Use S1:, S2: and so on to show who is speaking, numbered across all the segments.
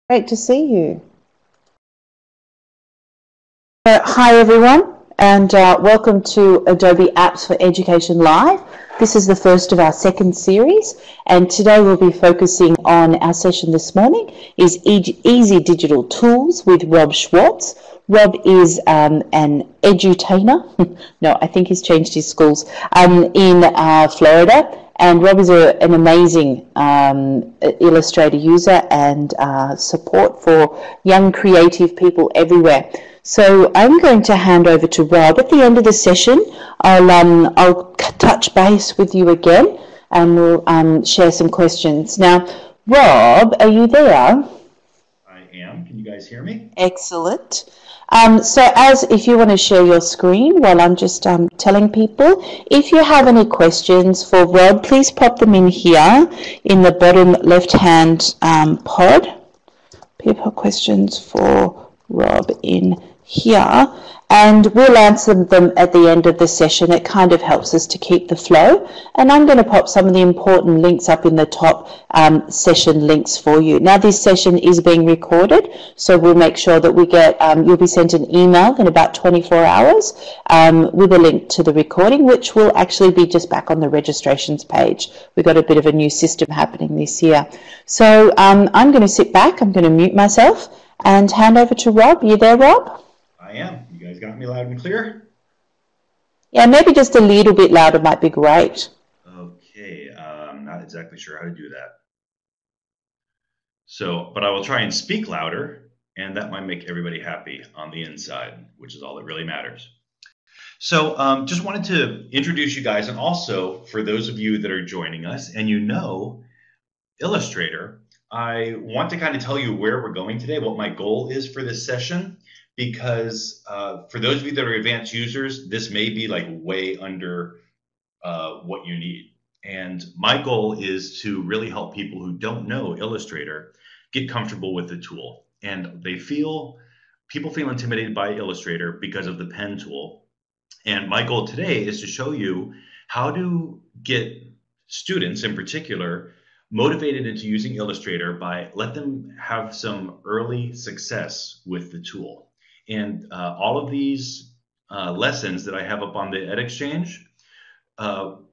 S1: Great to see you. Hi everyone, and welcome to Adobe Apps for Education Live. This is the first of our second series, and today we'll be focusing on our session this morning is Easy Digital Tools with Rob Schwartz. Rob is an edutainer. No, I think he's changed his schools in Florida. And Rob is an amazing Illustrator user and support for young creative people everywhere. So I'm going to hand over to Rob. At the end of the session, I'll touch base with you again and we'll share some questions. Now, Rob, are you there?
S2: I am. Can you guys hear me?
S1: Excellent. So if you want to share your screen while I'm just telling people, if you have any questions for Rob, please pop them in here in the bottom left-hand pod. People questions for Rob in here, and we'll answer them at the end of the session. It kind of helps us to keep the flow, and I'm going to pop some of the important links up in the top session links for you. Now this session is being recorded, so we'll make sure that we get, you'll be sent an email in about 24 hours with a link to the recording, which will actually be just back on the registrations page. We've got a bit of a new system happening this year. So I'm going to sit back, I'm going to mute myself and hand over to Rob. You there, Rob?
S2: I am. You guys got me loud and clear?
S1: Yeah, maybe just a little bit louder might be great.
S2: Okay, I'm not exactly sure how to do that. So, but I will try and speak louder, and that might make everybody happy on the inside, which is all that really matters. So just wanted to introduce you guys, and also for those of you that are joining us and you know Illustrator, I want to kind of tell you where we're going today, what my goal is for this session, because for those of you that are advanced users, this may be like way under what you need. And my goal is to really help people who don't know Illustrator get comfortable with the tool. And people feel intimidated by Illustrator because of the pen tool. And my goal today is to show you how to get students in particular motivated into using Illustrator by let them have some early success with the tool. And all of these lessons that I have up on the EdExchange, oh,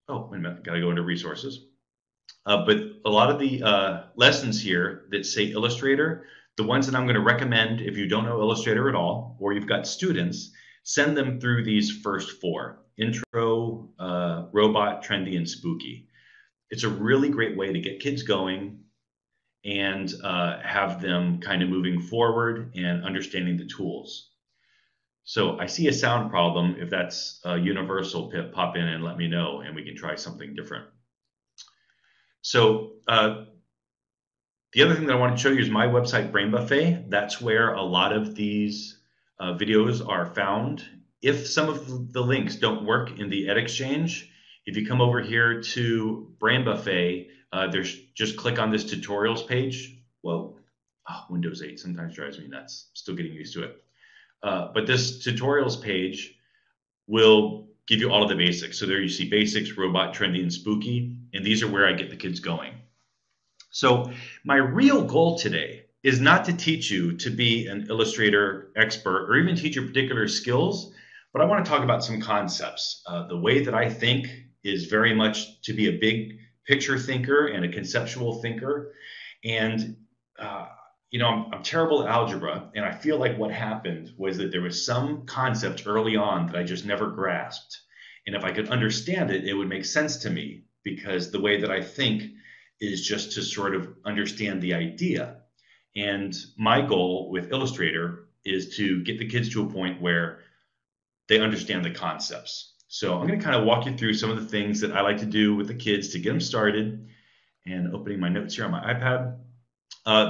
S2: wait a minute, gotta go into resources. But a lot of the lessons here that say Illustrator, the ones that I'm gonna recommend if you don't know Illustrator at all, or you've got students, send them through these first four: intro, robot, trendy, and spooky. It's a really great way to get kids going and have them kind of moving forward and understanding the tools. So I see a sound problem. If that's universal, pop in and let me know, and we can try something different. So the other thing that I want to show you is my website, Brain Buffet. That's where a lot of these videos are found. If some of the links don't work in the EdExchange, if you come over here to Brain Buffet, just click on this tutorials page. Well, Windows 8 sometimes drives me nuts. Still getting used to it. But this tutorials page will give you all of the basics. So there you see basics, robot, trendy, and spooky. And these are where I get the kids going. So my real goal today is not to teach you to be an Illustrator expert or even teach you particular skills, but I want to talk about some concepts. The way that I think is very much to be a big picture thinker and a conceptual thinker. And, you know, I'm terrible at algebra, and I feel like what happened was that there was some concept early on that I just never grasped. And if I could understand it, it would make sense to me, because the way that I think is just to sort of understand the idea. And my goal with Illustrator is to get the kids to a point where they understand the concepts. So I'm going to kind of walk you through some of the things that I like to do with the kids to get them started, and opening my notes here on my iPad.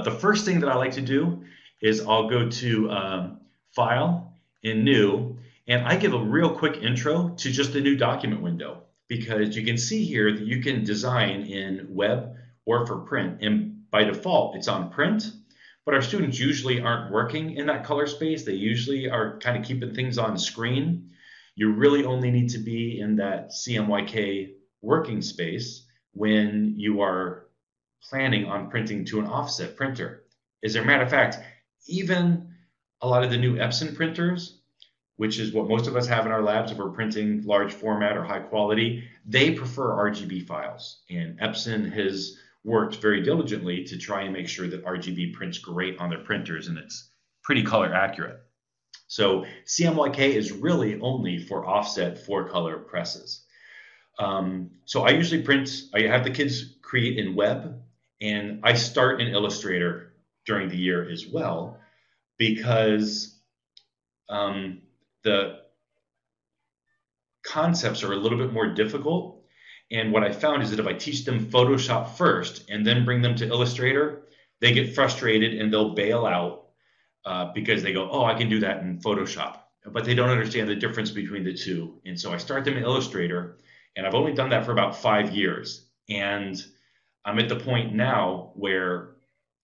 S2: The first thing that I like to do is I'll go to File in New, and I give a real quick intro to just the new document window, because you can see here that you can design in web or for print, and by default it's on print, but our students usually aren't working in that color space. They usually are kind of keeping things on screen. You really only need to be in that CMYK working space when you are planning on printing to an offset printer. As a matter of fact, even a lot of the new Epson printers, which is what most of us have in our labs if we're printing large format or high quality, they prefer RGB files. And Epson has worked very diligently to try and make sure that RGB prints great on their printers, and it's pretty color accurate. So CMYK is really only for offset 4-color presses. So I usually I have the kids create in Web, and I start in Illustrator during the year as well, because the concepts are a little bit more difficult. And what I found is that if I teach them Photoshop first and then bring them to Illustrator, they get frustrated and they'll bail out because they go, oh, I can do that in Photoshop. But they don't understand the difference between the two. And so I start them in Illustrator, and I've only done that for about 5 years. And I'm at the point now where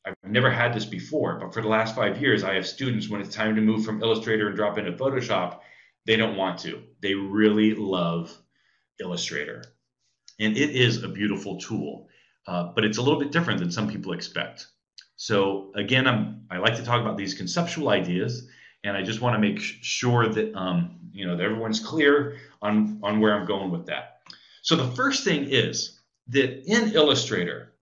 S2: I've never had this before, but for the last 5 years, I have students, when it's time to move from Illustrator and drop into Photoshop, they don't want to. They really love Illustrator. And it is a beautiful tool, but it's a little bit different than some people expect. So again, I like to talk about these conceptual ideas, and I just want to make sure that that everyone's clear on where I'm going with that. So the first thing is that in Illustrator,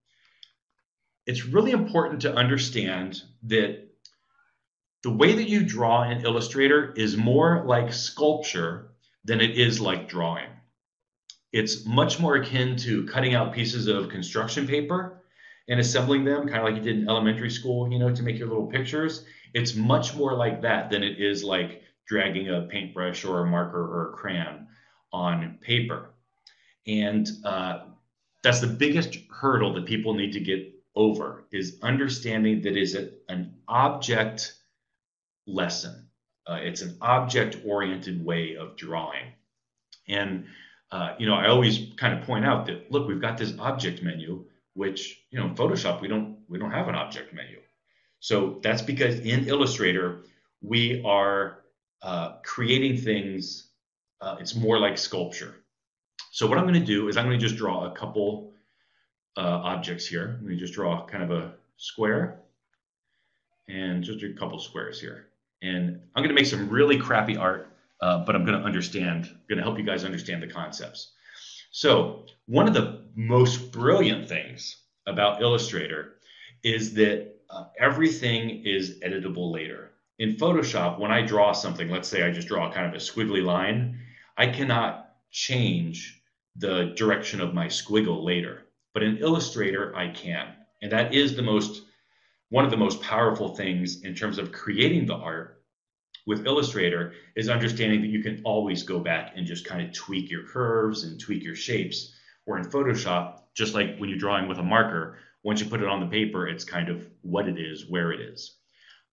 S2: it's really important to understand that the way that you draw in Illustrator is more like sculpture than it is like drawing. It's much more akin to cutting out pieces of construction paper and assembling them, kind of like you did in elementary school, to make your little pictures. It's much more like that than it is like dragging a paintbrush or a marker or a crayon on paper. And that's the biggest hurdle that people need to get over, is understanding that is an object lesson. It's an object-oriented way of drawing. And I always kind of point out that, look, we've got this object menu, which in Photoshop we don't have an object menu. So that's because in Illustrator we are creating things. It's more like sculpture. So what I'm going to do is I'm going to just draw a couple objects here. I'm going to just draw kind of a square and just a couple squares here. And I'm going to make some really crappy art, but I'm going to help you guys understand the concepts. So one of the most brilliant things about Illustrator is that everything is editable later. In Photoshop, when I draw something, let's say I just draw kind of a squiggly line, I cannot change the direction of my squiggle later. But in Illustrator, I can. And that is one of the most powerful things in terms of creating the art with Illustrator, is understanding that you can always go back and just kind of tweak your curves and tweak your shapes. Where in Photoshop, just like when you're drawing with a marker, once you put it on the paper, it's kind of what it is, where it is.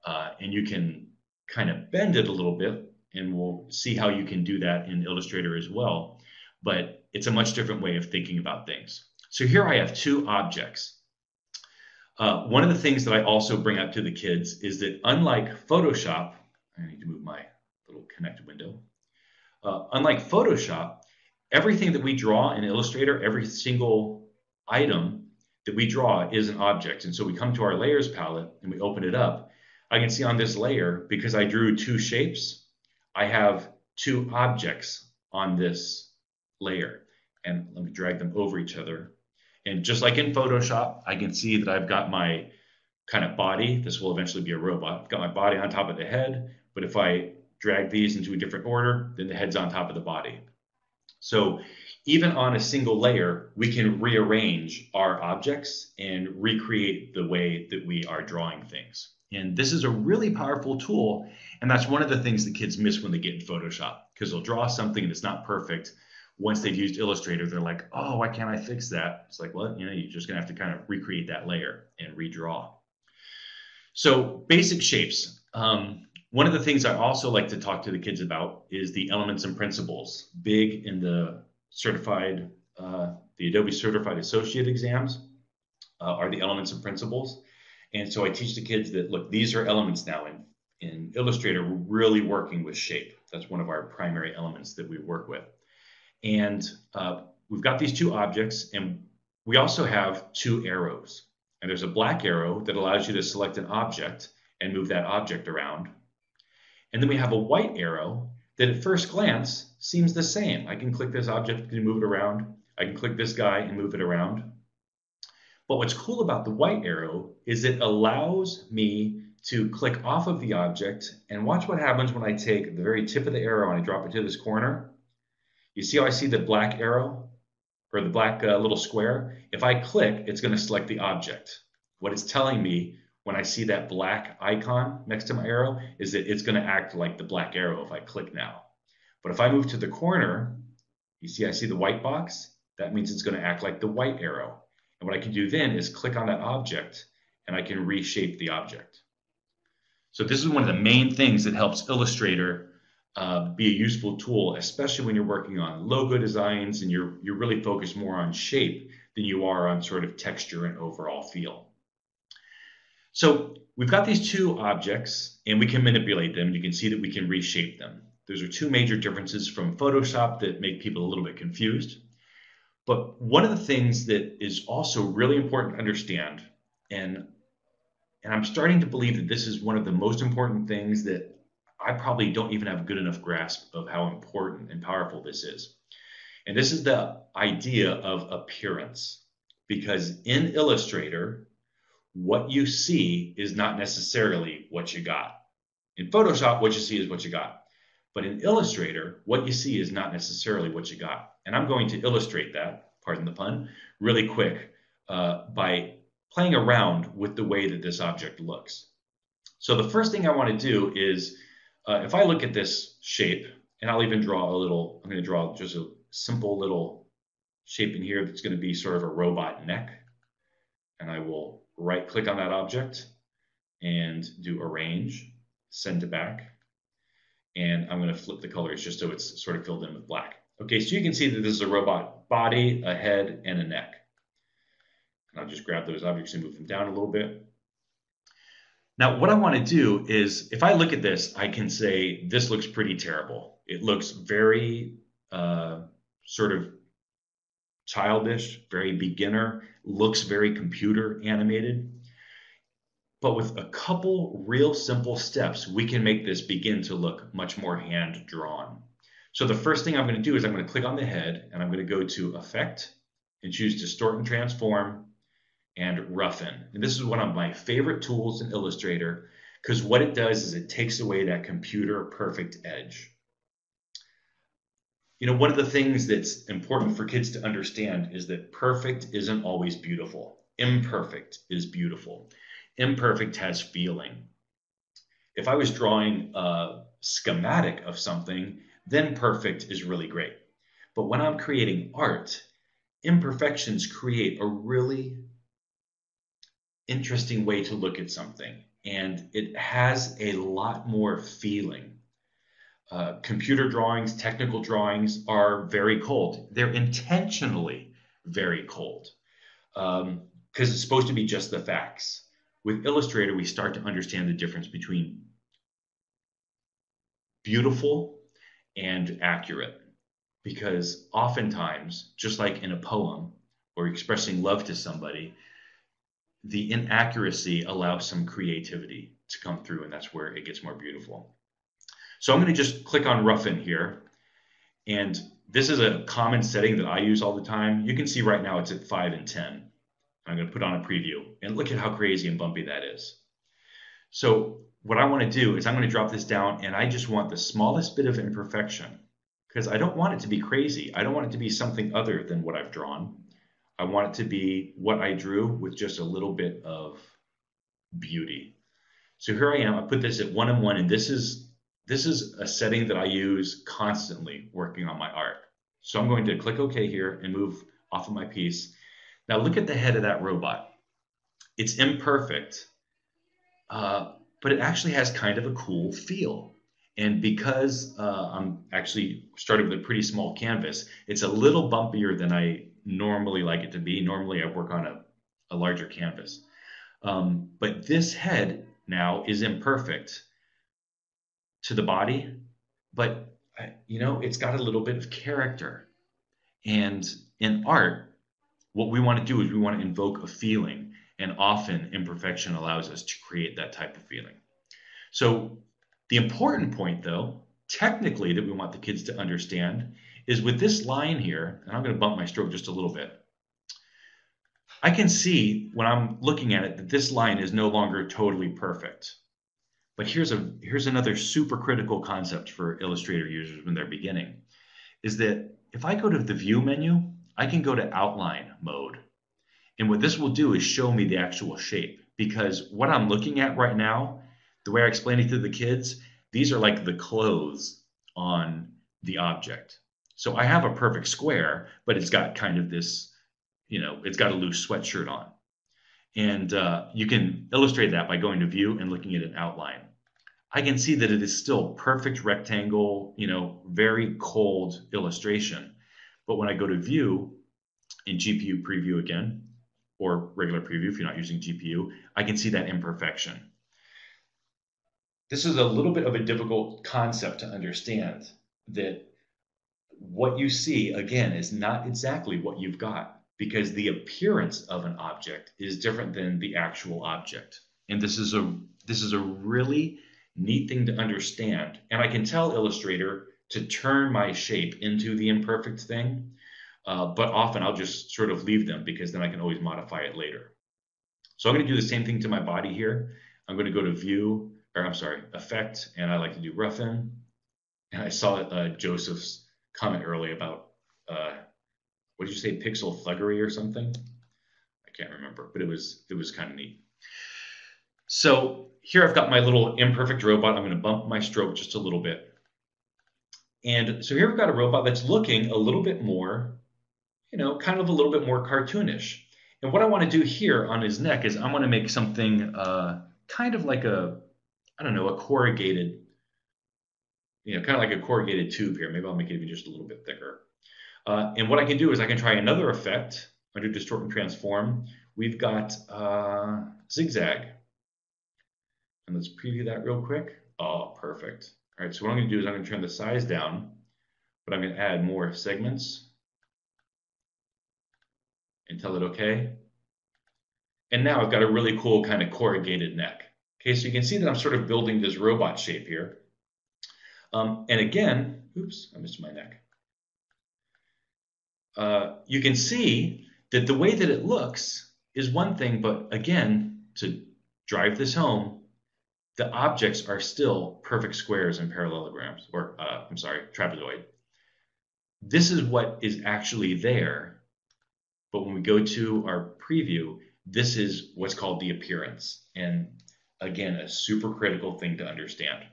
S2: And you can kind of bend it a little bit, and we'll see how you can do that in Illustrator as well. But it's a much different way of thinking about things. So here I have two objects. One of the things that I also bring up to the kids is that, unlike Photoshop, I need to move my little connect window. Unlike Photoshop, everything that we draw in Illustrator, every single item that we draw is an object. And so we come to our layers palette and we open it up. I can see on this layer, because I drew two shapes, I have two objects on this layer. And let me drag them over each other. And just like in Photoshop, I can see that I've got my kind of body. This will eventually be a robot. I've got my body on top of the head, but if I drag these into a different order, then the head's on top of the body. So even on a single layer, we can rearrange our objects and recreate the way that we are drawing things. And this is a really powerful tool, and that's one of the things the kids miss when they get in Photoshop, because they'll draw something and it's not perfect. Once they've used Illustrator, they're like, oh, why can't I fix that? It's like, well, you're just going to have to kind of recreate that layer and redraw. So basic shapes. One of the things I also like to talk to the kids about is the elements and principles. Big in the Adobe Certified Associate exams are the elements and principles. And so I teach the kids that, look, these are elements now. In Illustrator, we're really working with shape. That's one of our primary elements that we work with. And we've got these two objects, and we also have two arrows. And there's a black arrow that allows you to select an object and move that object around. And then we have a white arrow that at first glance seems the same. I can click this object and move it around. I can click this guy and move it around. But what's cool about the white arrow is it allows me to click off of the object and watch what happens when I take the very tip of the arrow and I drop it to this corner. You see how I see the black arrow or the black little square? If I click, it's going to select the object. What it's telling me when I see that black icon next to my arrow is that it's going to act like the black arrow if I click now. But if I move to the corner, you see I see the white box? That means it's going to act like the white arrow. And what I can do then is click on that object and I can reshape the object. So this is one of the main things that helps Illustrator be a useful tool, especially when you're working on logo designs and you're really focused more on shape than you are on sort of texture and overall feel. So we've got these two objects and we can manipulate them. You can see that we can reshape them. Those are two major differences from Photoshop that make people a little bit confused. But one of the things that is also really important to understand, and I'm starting to believe that this is one of the most important things that I probably don't even have a good enough grasp of how important and powerful this is. And this is the idea of appearance. Because in Illustrator, what you see is not necessarily what you got. In Photoshop, what you see is what you got. But in Illustrator, what you see is not necessarily what you got. And I'm going to illustrate that, pardon the pun, really quick by playing around with the way that this object looks. So the first thing I want to do is, if I look at this shape, and I'll even draw a little, I'm going to draw just a simple little shape in here that's going to be sort of a robot neck. And I will right click on that object and do arrange, send to back. And I'm going to flip the colors just so it's sort of filled in with black. Okay, so you can see that this is a robot body, a head, and a neck. And I'll just grab those objects and move them down a little bit. Now, what I want to do is, if I look at this, I can say, this looks pretty terrible. It looks very sort of childish, very beginner, looks very computer animated. But with a couple real simple steps, we can make this begin to look much more hand-drawn. So the first thing I'm going to do is I'm going to click on the head, and I'm going to go to Effect, and choose Distort and Transform, and Roughen. And this is one of my favorite tools in Illustrator, because what it does is it takes away that computer perfect edge. You know, one of the things that's important for kids to understand is that perfect isn't always beautiful. Imperfect is beautiful. Imperfect has feeling. If I was drawing a schematic of something, then perfect is really great. But when I'm creating art, imperfections create a really interesting way to look at something, and it has a lot more feeling. Computer drawings, technical drawings are very cold. They're intentionally very cold because it's supposed to be just the facts. With Illustrator, we start to understand the difference between beautiful and accurate, because oftentimes, just like in a poem or expressing love to somebody, the inaccuracy allows some creativity to come through, and that's where it gets more beautiful. So I'm going to just click on Roughen here, and this is a common setting that I use all the time. You can see right now it's at 5 and 10. I'm going to put on a preview, and look at how crazy and bumpy that is. So what I want to do is I'm going to drop this down, and I just want the smallest bit of imperfection, because I don't want it to be crazy. I don't want it to be something other than what I've drawn. I want it to be what I drew with just a little bit of beauty. So here I am. I put this at 1 and 1, and this is a setting that I use constantly working on my art. So I'm going to click OK here and move off of my piece. Now look at the head of that robot. It's imperfect, but it actually has kind of a cool feel. And because I'm actually started with a pretty small canvas, it's a little bumpier than I normally like it to be. Normally I work on a larger canvas. But this head now is imperfect to the body, but you know, it's got a little bit of character. And in art, what we want to do is we want to invoke a feeling. And often imperfection allows us to create that type of feeling. So the important point, though, technically that we want the kids to understand is with this line here, and I'm going to bump my stroke just a little bit, I can see when I'm looking at it that this line is no longer totally perfect. But here's another super critical concept for Illustrator users when they're beginning, is that if I go to the View menu, I can go to Outline mode. And what this will do is show me the actual shape, because what I'm looking at right now, the way I explain it to the kids, these are like the clothes on the object. So I have a perfect square, but it's got kind of this, it's got a loose sweatshirt on. And you can illustrate that by going to View and looking at an outline. I can see that it is still perfect rectangle, very cold illustration. But when I go to View in GPU preview again, or regular preview if you're not using GPU, I can see that imperfection. This is a little bit of a difficult concept to understand, that what you see, again, is not exactly what you've got, because the appearance of an object is different than the actual object. And this is a really neat thing to understand. And I can tell Illustrator to turn my shape into the imperfect thing, but often I'll just sort of leave them, because then I can always modify it later. So I'm going to do the same thing to my body here. I'm going to go to Effect, and I like to do Roughen. And I saw Joseph's comment early about, what did you say, pixel thuggery or something? I can't remember, but it was kind of neat. So here I've got my little imperfect robot. I'm going to bump my stroke just a little bit. And so here we've got a robot that's looking a little bit more, kind of a little bit more cartoonish. And what I want to do here on his neck is I'm going to make something kind of like a corrugated, kind of like a corrugated tube here. Maybe I'll make it even just a little bit thicker. And what I can do is I can try another effect under Distort and Transform. We've got Zigzag. And let's preview that real quick. Oh, perfect. All right, so what I'm going to do is I'm going to turn the size down, but I'm going to add more segments and tell it OK. And now I've got a really cool kind of corrugated neck. Okay, so you can see that I'm sort of building this robot shape here. And again, oops, I missed my neck. You can see that the way that it looks is one thing, but again, to drive this home, the objects are still perfect squares and parallelograms, or trapezoid. This is what is actually there, but when we go to our preview, this is what's called the appearance. And again, a super critical thing to understand.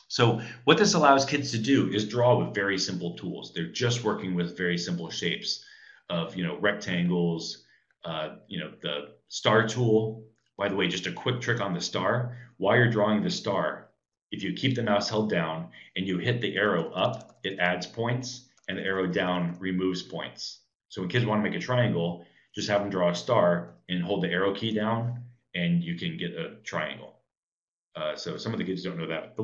S2: So what this allows kids to do is draw with very simple tools. They're just working with very simple shapes of, rectangles, the star tool. By the way, just a quick trick on the star. While you're drawing the star, if you keep the mouse held down and you hit the arrow up, it adds points, and the arrow down removes points. So when kids want to make a triangle, just have them draw a star and hold the arrow key down, and you can get a triangle. So some of the kids don't know that.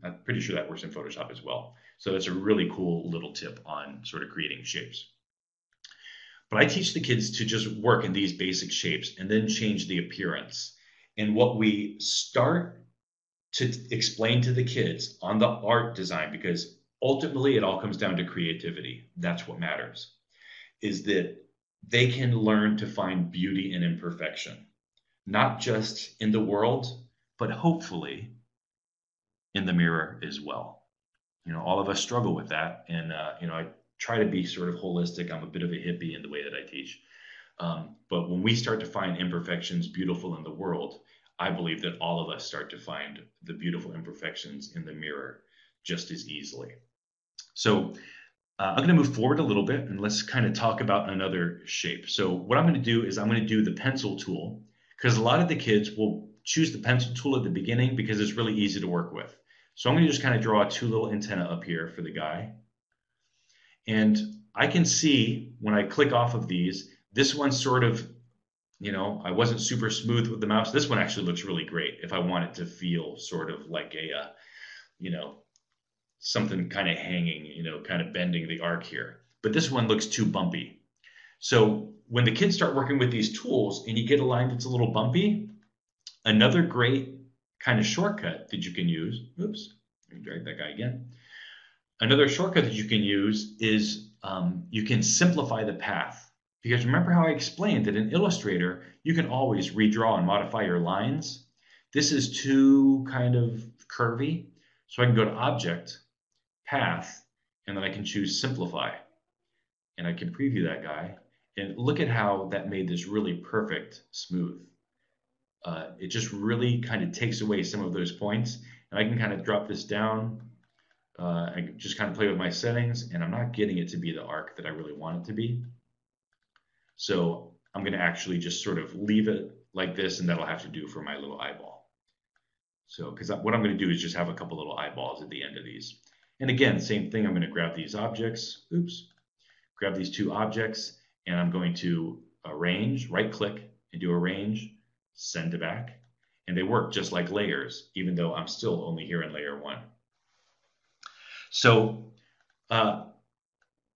S2: I'm pretty sure that works in Photoshop as well. So that's a really cool little tip on sort of creating shapes. But I teach the kids to just work in these basic shapes and then change the appearance. And what we start to explain to the kids on the art design, because ultimately it all comes down to creativity, that's what matters, is that they can learn to find beauty in imperfection, not just in the world, but hopefully in the mirror as well. All of us struggle with that. And, I try to be sort of holistic. I'm a bit of a hippie in the way that I teach. But when we start to find imperfections beautiful in the world, I believe that all of us start to find the beautiful imperfections in the mirror just as easily. So I'm going to move forward a little bit, and let's kind of talk about another shape. So what I'm going to do is I'm going to do the pencil tool, because a lot of the kids will choose the pencil tool at the beginning because it's really easy to work with. So I'm going to just kind of draw two little antennae up here for the guy. And I can see when I click off of these, this one sort of, I wasn't super smooth with the mouse. This one actually looks really great if I want it to feel sort of like a, something kind of hanging, kind of bending the arc here. But this one looks too bumpy. So when the kids start working with these tools and you get a line that's a little bumpy, another great kind of shortcut that you can use, oops, let me drag that guy again. Another shortcut that you can use is you can simplify the path. Because remember how I explained that in Illustrator, you can always redraw and modify your lines. This is too kind of curvy. So I can go to Object, Path, and then I can choose Simplify. And I can preview that guy. And look at how that made this really perfect smooth. It just really kind of takes away some of those points. And I can kind of drop this down. I just kind of play with my settings, and I'm not getting it to be the arc that I really want it to be. So I'm going to actually just sort of leave it like this, and that'll have to do for my little eyeball. So, because what I'm going to do is just have a couple little eyeballs at the end of these. And again, same thing, I'm going to grab these objects, grab these two objects, and I'm going to arrange, right-click, and do arrange, send to back. And they work just like layers, even though I'm still only here in layer 1. So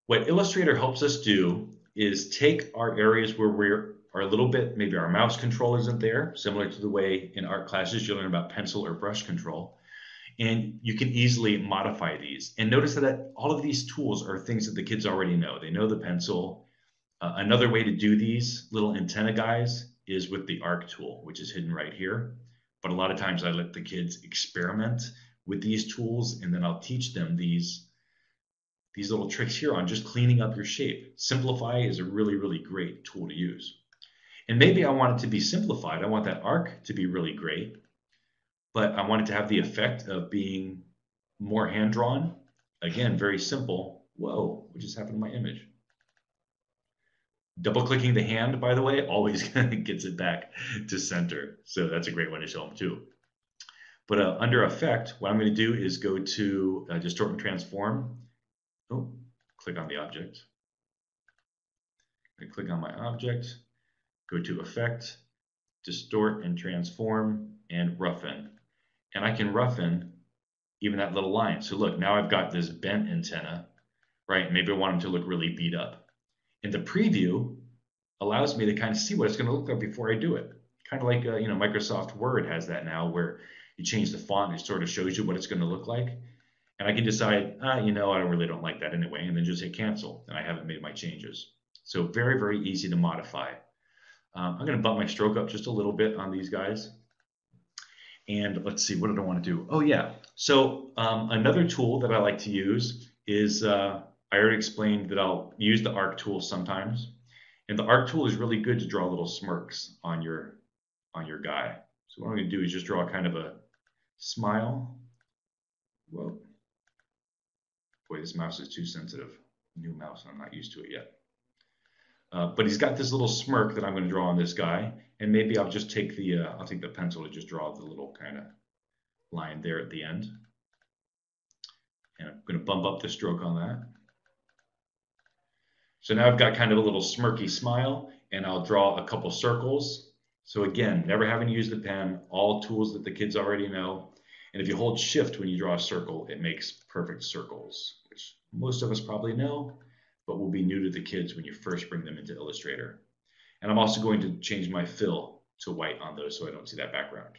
S2: what Illustrator helps us do is take our areas where we are a little bit, maybe our mouse control isn't there, similar to the way in art classes you learn about pencil or brush control. And you can easily modify these. And notice that all of these tools are things that the kids already know. They know the pencil. Another way to do these little antenna guys is with the arc tool, which is hidden right here. But a lot of times I let the kids experiment with these tools, and then I'll teach them these little tricks here on just cleaning up your shape. Simplify is a really, really great tool to use. And maybe I want it to be simplified. I want that arc to be really great, but I want it to have the effect of being more hand-drawn. Again, very simple. Whoa, what just happened to my image? Double-clicking the hand, by the way, always gets it back to center. So that's a great one to show them too. But under Effect, what I'm going to do is go to Distort and Transform. Oh, click on the object. I click on my object, go to Effect, Distort and Transform, and Roughen. And I can roughen even that little line. So look, now I've got this bent antenna, right? Maybe I want them to look really beat up. And the preview allows me to kind of see what it's going to look like before I do it. Kind of like Microsoft Word has that now, where you change the font and it sort of shows you what it's going to look like. And I can decide, I really don't like that anyway, and then just hit cancel, and I haven't made my changes. So very, very easy to modify. I'm going to bump my stroke up just a little bit on these guys. And let's see, what did I want to do? Oh yeah, so another tool that I like to use is, I already explained that I'll use the arc tool sometimes. And the arc tool is really good to draw little smirks on your guy. So what I'm going to do is just draw kind of a smile. Whoa. Boy, this mouse is too sensitive. New mouse, I'm not used to it yet. But he's got this little smirk that I'm going to draw on this guy, and maybe I'll just take the pencil to just draw the little kind of line there at the end. And I'm going to bump up the stroke on that. So now I've got kind of a little smirky smile, and I'll draw a couple circles. So again, never having to use the pen, all tools that the kids already know. And if you hold Shift when you draw a circle, it makes perfect circles, which most of us probably know, but will be new to the kids when you first bring them into Illustrator. And I'm also going to change my fill to white on those so I don't see that background.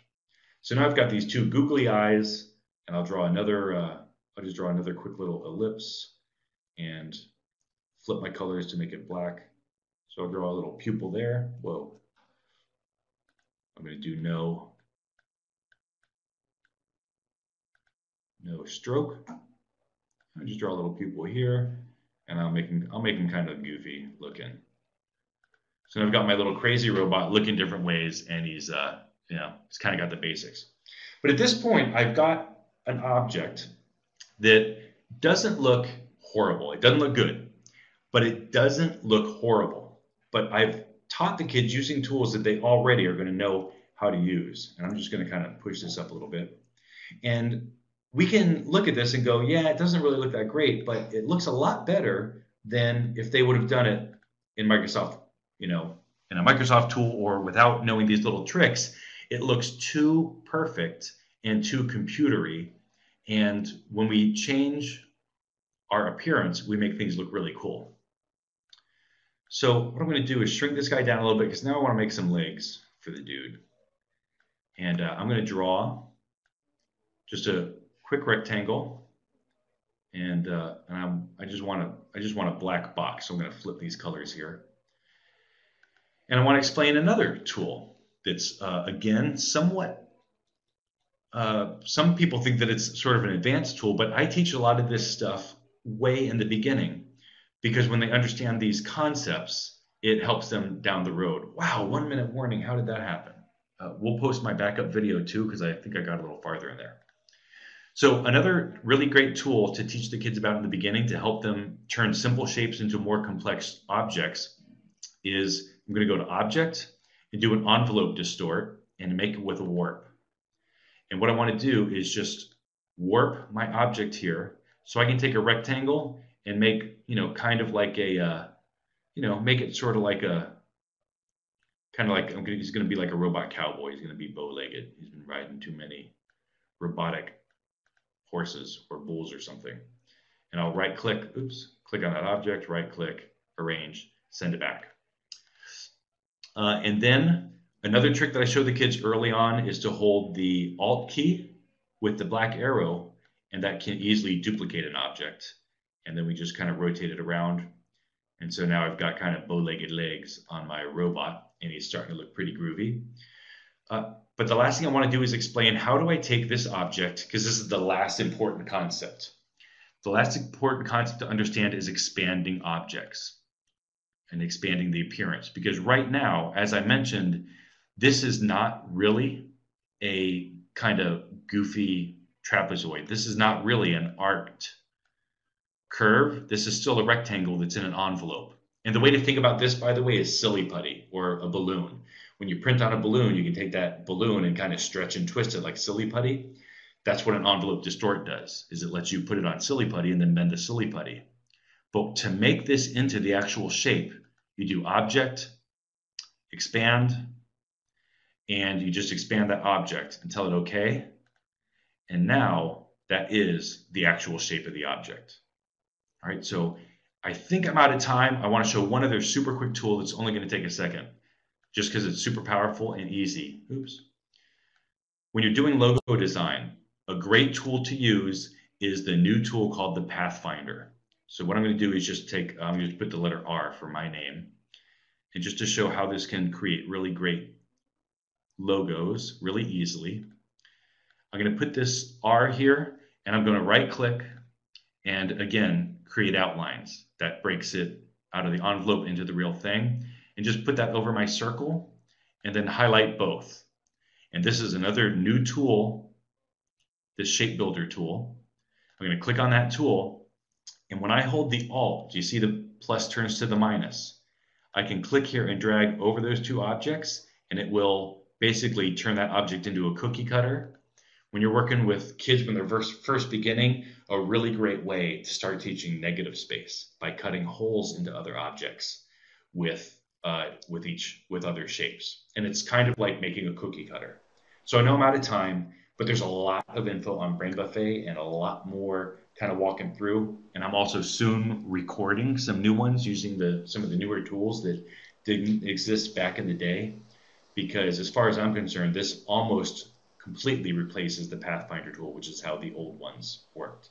S2: So now I've got these two googly eyes, and I'll draw another, I'll just draw another quick little ellipse and flip my colors to make it black. So I'll draw a little pupil there. Whoa. I'm going to do no stroke. I'll just draw a little pupil here, and I'll make him kind of goofy looking. So I've got my little crazy robot looking different ways, and he's he's kind of got the basics. But at this point, I've got an object that doesn't look horrible. It doesn't look good, but it doesn't look horrible. But I've taught the kids using tools that they already are going to know how to use. And I'm just going to kind of push this up a little bit. And we can look at this and go, yeah, it doesn't really look that great, but it looks a lot better than if they would have done it in Microsoft, in a Microsoft tool, or without knowing these little tricks. It looks too perfect and too computery. And when we change our appearance, we make things look really cool. So what I'm going to do is shrink this guy down a little bit because now I want to make some legs for the dude. And I'm going to draw just a quick rectangle, and I just want a black box. So I'm going to flip these colors here, and I want to explain another tool that's again somewhat. Some people think that it's sort of an advanced tool, but I teach a lot of this stuff way in the beginning because when they understand these concepts, it helps them down the road. Wow, 1 minute warning. How did that happen? We'll post my backup video too because I think I got a little farther in there. So another really great tool to teach the kids about in the beginning to help them turn simple shapes into more complex objects is I'm going to go to Object and do an envelope distort and make it with a warp. And what I want to do is just warp my object here so I can take a rectangle and make, kind of like a, make it sort of like a, kind of like, he's going to be like a robot cowboy. He's going to be bow-legged. He's been riding too many robotic horses or bulls or something. And I'll right-click, click on that object, right-click, arrange, send it back. And then another trick that I show the kids early on is to hold the Alt key with the black arrow, and that can easily duplicate an object. And then we just kind of rotate it around. And so now I've got kind of bow-legged legs on my robot, and he's starting to look pretty groovy. But the last thing I want to do is explain how do I take this object, because this is the last important concept. The last important concept to understand is expanding objects and expanding the appearance. Because right now, as I mentioned, this is not really a kind of goofy trapezoid. This is not really an arced curve. This is still a rectangle that's in an envelope. And the way to think about this, by the way, is silly putty or a balloon. When you print on a balloon, you can take that balloon and kind of stretch and twist it like silly putty. That's what an envelope distort does, is it lets you put it on silly putty and then bend the silly putty. But to make this into the actual shape, you do Object, Expand, and you just expand that object and tell it OK. And now that is the actual shape of the object. All right, so I think I'm out of time. I want to show one other super quick tool that's only going to take a second, just because it's super powerful and easy. When you're doing logo design, a great tool to use is the new tool called the Pathfinder. So what I'm going to do is just I'm going to put the letter R for my name, and just to show how this can create really great logos really easily. I'm going to put this R here, and I'm going to right click and again create outlines. That breaks it out of the envelope into the real thing, and just put that over my circle and then highlight both. And this is another new tool, this shape builder tool. I'm going to click on that tool, and when I hold the Alt, do you see the plus turns to the minus? I can click here and drag over those two objects, and it will basically turn that object into a cookie cutter. When you're working with kids when they're first beginning, a really great way to start teaching negative space by cutting holes into other objects with other shapes. And it's kind of like making a cookie cutter. So I know I'm out of time, but there's a lot of info on Brain Buffet and a lot more kind of walking through. And I'm also soon recording some new ones using some of the newer tools that didn't exist back in the day. Because as far as I'm concerned, this almost completely replaces the Pathfinder tool, which is how the old ones worked.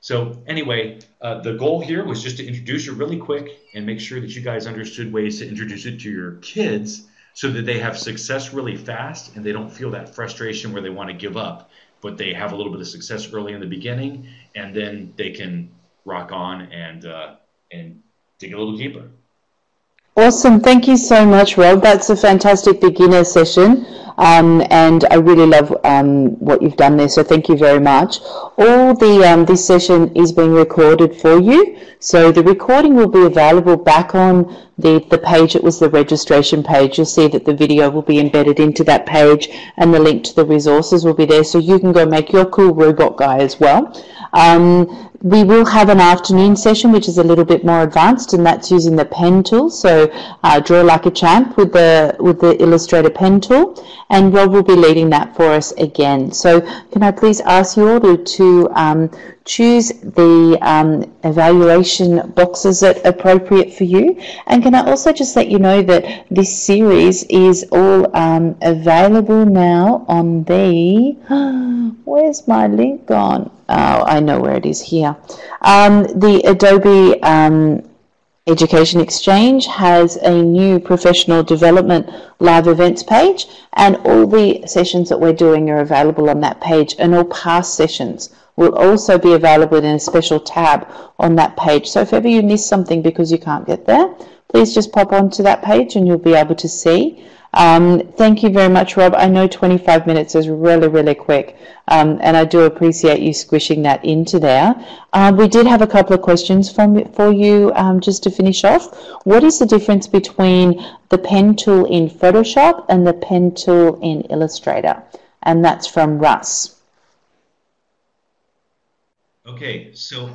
S2: So anyway, the goal here was just to introduce it really quick and make sure that you guys understood ways to introduce it to your kids so that they have success really fast and they don't feel that frustration where they want to give up, but they have a little bit of success early in the beginning, and then they can rock on and dig a little deeper.
S1: Awesome. Thank you so much, Rob. That's a fantastic beginner session. And I really love what you've done there, so thank you very much. All this session is being recorded for you, so the recording will be available back on the page. It was the registration page. You'll see that the video will be embedded into that page, and the link to the resources will be there, so you can go make your cool robot guy as well. We will have an afternoon session which is a little bit more advanced, and that's using the pen tool. So draw like a champ with the Illustrator pen tool, and Rob will be leading that for us again. So can I please ask you all to choose the evaluation boxes that are appropriate for you. And can I also just let you know that this series is all available now on the, where's my link gone? Oh, I know where it is here. The Adobe Education Exchange has a new professional development live events page, and all the sessions that we're doing are available on that page, and all past sessions will also be available in a special tab on that page. So if ever you miss something because you can't get there, please just pop onto that page and you'll be able to see. Thank you very much, Rob. I know 25 minutes is really, really quick, and I do appreciate you squishing that into there. We did have a couple of questions for you just to finish off. What is the difference between the pen tool in Photoshop and the pen tool in Illustrator? And that's from Russ.
S2: Okay, so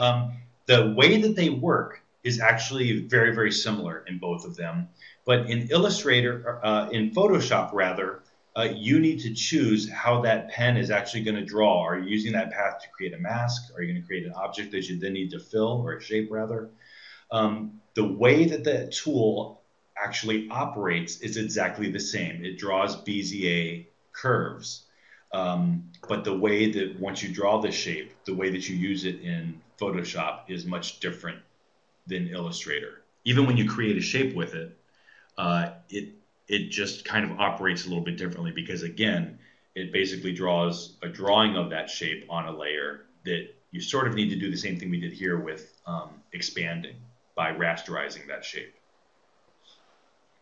S2: the way that they work is actually very, very similar in both of them. But in Illustrator, in Photoshop rather, you need to choose how that pen is actually going to draw. Are you using that path to create a mask? Are you going to create an object that you then need to fill, or a shape rather? The way that the tool actually operates is exactly the same. It draws Bezier curves. But the way that once you draw the shape, the way that you use it in Photoshop is much different than Illustrator. Even when you create a shape with it, it just kind of operates a little bit differently, because again, it basically draws a drawing of that shape on a layer that you sort of need to do the same thing we did here with expanding by rasterizing that shape.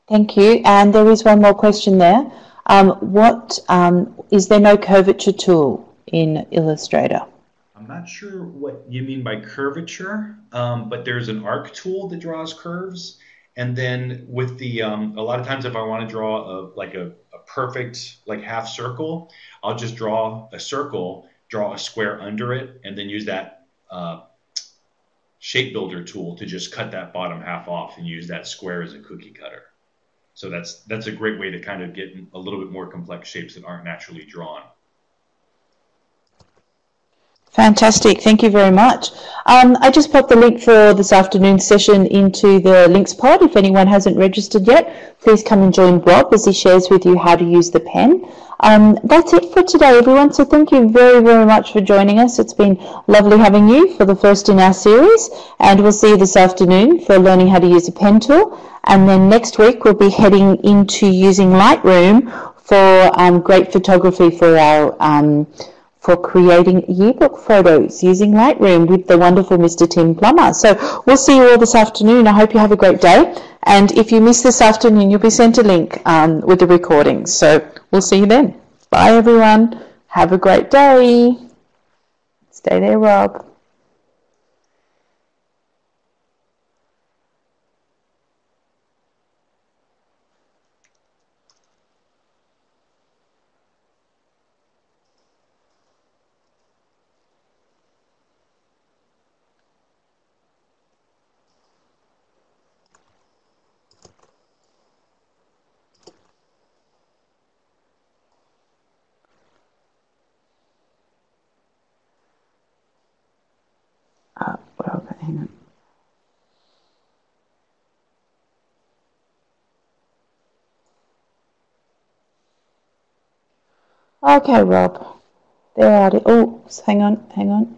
S1: Thank you. And there is one more question there. Is there no curvature tool in Illustrator?
S2: I'm not sure what you mean by curvature, but there's an arc tool that draws curves. And then with the, a lot of times if I want to draw a perfect like half circle, I'll just draw a circle, draw a square under it, and then use that shape builder tool to just cut that bottom half off and use that square as a cookie cutter. So that's a great way to kind of get a little bit more complex shapes that aren't naturally drawn.
S1: Fantastic. Thank you very much. I just popped the link for this afternoon's session into the links pod. If anyone hasn't registered yet, please come and join Rob as he shares with you how to use the pen. That's it for today, everyone. So thank you very, very much for joining us. It's been lovely having you for the first in our series, and we'll see you this afternoon for learning how to use a pen tool. And then next week, we'll be heading into using Lightroom for great photography for our for creating yearbook photos using Lightroom with the wonderful Mr. Tim Plummer. So we'll see you all this afternoon. I hope you have a great day. And if you miss this afternoon, you'll be sent a link with the recordings. So we'll see you then. Bye, everyone. Have a great day. Stay there, Rob. Well, hang on. Okay, Rob. There are the, oh, hang on.